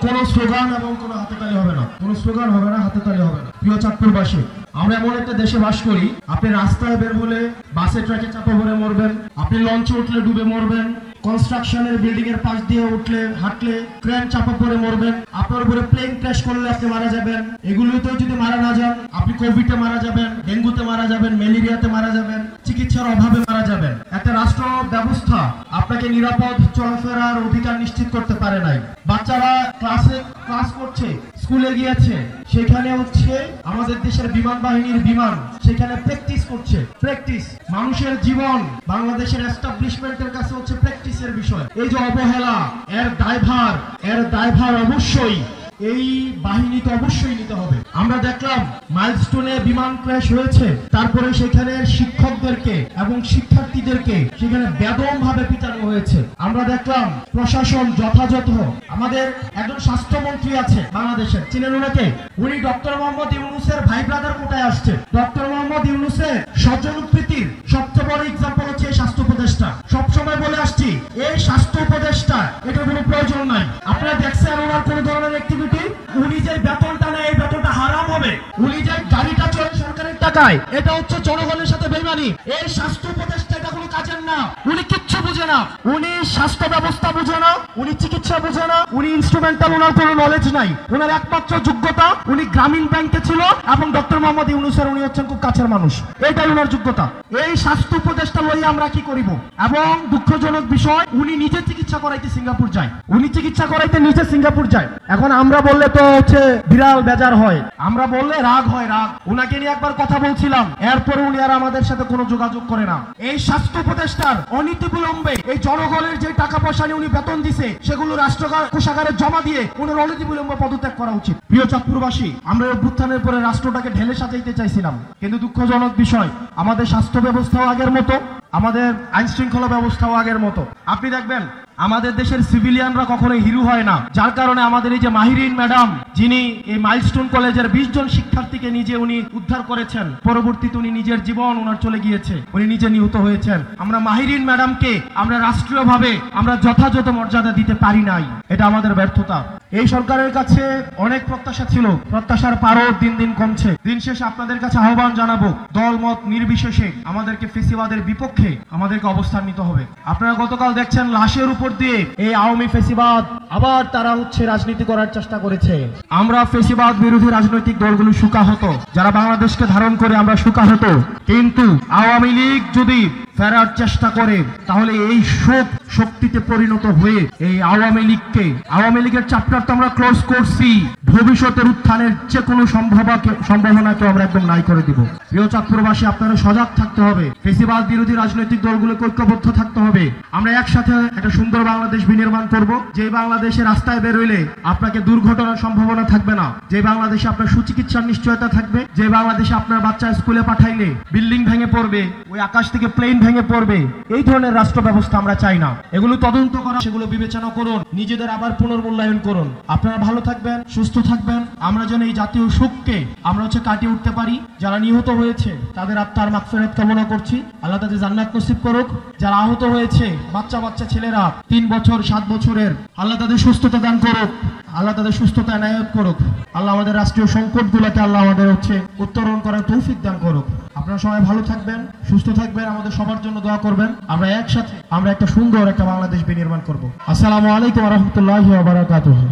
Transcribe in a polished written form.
কোনো স্লোগান এবং কোনো হাতেতালি হবে না, কোনো স্লোগান হবে না, হাতেতালি হবে না। প্রিয় চাঁদপুরবাসী, আমরা এমন একটা দেশে বাস করি, আপনি রাস্তায় বের হলে বাসে ট্রাকে চাপা পড়ে মরবেন, আপনি লঞ্চে উঠলে ডুবে মরবেন, কনস্ট্রাকশনের বিল্ডিং এর পাশ দিয়ে উঠলে হাঁটলে ক্রেন চাপা পড়ে মরবেন, আপনার উপরে প্লেন ক্র্যাশ করলে আপনি মারা যাবেন। এগুলোতে যদি মারা না যান, আপনি কোভিডে মারা যাবেন, ডেঙ্গুতে মারা যাবেন, ম্যালেরিয়াতে মারা যাবেন, চিকিৎসার অভাবে মারা যাবেন। একটা রাষ্ট্র ব্যবস্থা আপনাকে নিরাপদ চলাফেরার অধিকার নিশ্চিত করতে পারে নাই। বাচ্চারা ক্লাস করছে, স্কুলে গিয়েছে, সেখানে হচ্ছে আমাদের দেশের বিমান বাহিনীর বিমান সেখানে প্র্যাকটিস করছে। প্র্যাকটিস মানুষের জীবন বাংলাদেশের এস্টাবলিশমেন্টের কাছে হচ্ছে প্র্যাকটিসের বিষয়। এই যে অবহেলা, এর দায়ভার অবশ্যই এই বাহিনীকে অবশ্যই নিতে হবে। আমরা দেখলাম মাইলস্টোনে বিমান ক্র্যাশ হয়েছে, তারপরে সেখানে শিক্ষকদেরকে এবং শিক্ষার্থীদেরকে সেখানে বেদম ভাবে পিটানো হয়েছে। আমরা দেখলাম প্রশাসন যথাযথ, আমাদের একজন স্বাস্থ্যমন্ত্রী আছে বাংলাদেশের, চিনেন ওনাকে? উনি ডক্টর মোহাম্মদ ইউনূসের ভাই ব্রাদার কোটায় আসছে। ডক্টর মোহাম্মদ ইউনূসের স্বজনপ্রীতির সবচেয়ে বড় এক্সাম্পল হচ্ছে এই স্বাস্থ্য উপদেষ্টা। সবসময় বলে আসছি, এই স্বাস্থ্য উপদেষ্টা এটার কোনো প্রয়োজন নাই। আপনারা দেখছেন ওনার কোন ধরনের অ্যাক্টিভিটি? উনি যে বেতনটা নেয়, এই বেতনটা হারাম হবে। উনি যে গাড়িটা চলে সরকারের টাকায়, এটা হচ্ছে জনগণের সাথে বেইমানি। এই স্বাস্থ্য উপদেষ্টা এটা কোনো কাজের না। উনি কিচ্ছু বুঝে না, উনি স্বাস্থ্য ব্যবস্থা বুঝে না, উনি চিকিৎসা বুঝে না, উনি ইনস্ট্রুমেন্টাল, ওনার কোনো নলেজ নাই। ওনার একমাত্র যোগ্যতা, উনি গ্রামীণ ব্যাংকে ছিল এবং ডক্টর মোহাম্মদ ইউনূসের উনি হচ্ছেন খুব কাছের মানুষ, এটাই ওনার যোগ্যতা। এই স্বাস্থ্য উপদেষ্টা লইয়া আমরা কি করিব? এবং দুঃখজনক বিষয়, উনি নিজে চিকিৎসা করাইতে সিঙ্গাপুর যায়, উনি চিকিৎসা করাইতে নিজে সিঙ্গাপুর যায়। এখন আমরা বললে তো হচ্ছে বিরাল বেজার হয়, আমরা বললে রাগ হয়, রাগ। উনাকে নিয়ে একবার কথা বলছিলাম, এরপরে উনি আর আমাদের সাথে কোনো যোগাযোগ করে না। এই স্বাস্থ্য উপদেষ্টার অনীতি বিলম্বে এই জনগণের যে টাকা পয়সা নিয়ে উনি বেতন দিছে, সেগুলো রাষ্ট্র কোষাগারে জমা দিয়ে উনার অনীতি বিলম্বে পদত্যাগ করা উচিত। প্রিয় চাঁদপুরবাসী, আমরা অভ্যুত্থানের পরে রাষ্ট্রটাকে ঢেলে সাজাইতে চাইছিলাম, কিন্তু দুঃখজনক বিষয়, আমাদের স্বাস্থ্য ব্যবস্থাও আগের মতো, আমাদের আইন শৃঙ্খলা ব্যবস্থাও আগের মতো। আপনি দেখবেন আমাদের দেশের সিভিলিয়ানরা কখনোই হিরো হয় না, যার কারণে আমাদের এই যে মাহিরিন ম্যাডাম, যিনি এই মাইলস্টোন কলেজের 20 জন শিক্ষার্থীকে নিজে উনি উদ্ধার করেছেন, পরবর্তীতে উনি নিজের জীবন ওনার চলে গিয়েছে, উনি নিজে নিহত হয়েছেন। আমরা মাহিরিন ম্যাডামকে আমরা রাষ্ট্রীয়ভাবে আমরা যথাযথ মর্যাদা দিতে পারি নাই, এটা আমাদের ব্যর্থতা। এই সরকারের কাছে অনেক প্রত্যাশা ছিল, প্রত্যাশার পারও দিন দিন কমছে। দিন শেষে আপনাদের কাছে আহ্বান জানাবো, দল মত নির্বিশেষে আমাদেরকে ফেসিবাদের বিপক্ষে আমাদেরকে অবস্থান নিতে হবে। আপনারা গতকাল দেখছেন লাশের উপর দিয়ে এই আওয়ামী ফেসিবাদ আবার তারা হচ্ছে রাজনীতি করার চেষ্টা করেছে। আমরা ফেসিবাদ বিরোধী রাজনৈতিক দলগুলো সুকাহত, যারা বাংলাদেশকে ধারণ করে আমরা সুকাহত, কিন্তু আওয়ামী লীগ যদি ফেরার চেষ্টা করে তাহলে এই শক্তিতে পরিণত হয়ে এই আওয়ামী লীগের চ্যাপ্টার তো আমরা ক্লোজ করছি, ভবিষ্যতের উত্থানের যে কোনো সম্ভাবনাকে আমরা একদম নাই করে দিব। প্রিয় চাঁদপুরবাসী, আপনারা সজাগ থাকতে হবে, ফেসিবাদ বিরোধী রাজনৈতিক দলগুলোকে ঐক্যবদ্ধ থাকতে হবে। আমরা একসাথে একটা সুন্দর বাংলাদেশ বিনির্মাণ করব, যে বাংলাদেশে রাস্তায় বের হইলে আপনাকে দুর্ঘটনার সম্ভাবনা থাকবে না, যে বাংলাদেশে আপনার সুচিকিৎসার নিশ্চয়তা থাকবে, যে বাংলাদেশে আপনার বাচ্চা স্কুলে পাঠাইলে বিল্ডিং ভেঙে পড়বে, ওই আকাশ থেকে প্লেন ভেঙে পড়বে, এই ধরনের রাষ্ট্র ব্যবস্থা আমরা চাই না। এগুলো তদন্ত করা, সেগুলো বিবেচনা করুন, নিজেদের আবার পুনর্মূল্যায়ন করুন। আপনারা ভালো থাকবেন, সুস্থ থাকবেন, আমরা যেন এই জাতীয় শোককে আমরা কাটিয়ে উঠতে পারি। যারা নিহত হয়েছে তাদের আত্মার মাগফিরাত কামনা করছি, আল্লাহ তাদের জান্নাত নসিব করুক। যারা আহত হয়েছে বাচ্চা ছেলেরা 3 বছর 7 বছরের, আল্লাহ তাদের সুস্থতা দান করুক, আল্লাহ তাদের সুস্থতা এনায়েত করুক। আল্লাহ আমাদের রাষ্ট্রীয় সংকটগুলোকে আল্লাহ আমাদের উত্তরণ করার তৌফিক দান করুক। আপনারা সবাই ভালো থাকবেন, সুস্থ থাকবেন, আমাদের সবার জন্য দোয়া করবেন। আমরা একসাথে একটা সুন্দর একটা বাংলাদেশ বিনির্মাণ করব। আসসালামু আলাইকুম ওয়া রাহমাতুল্লাহি ওয়া বারাকাতুহু।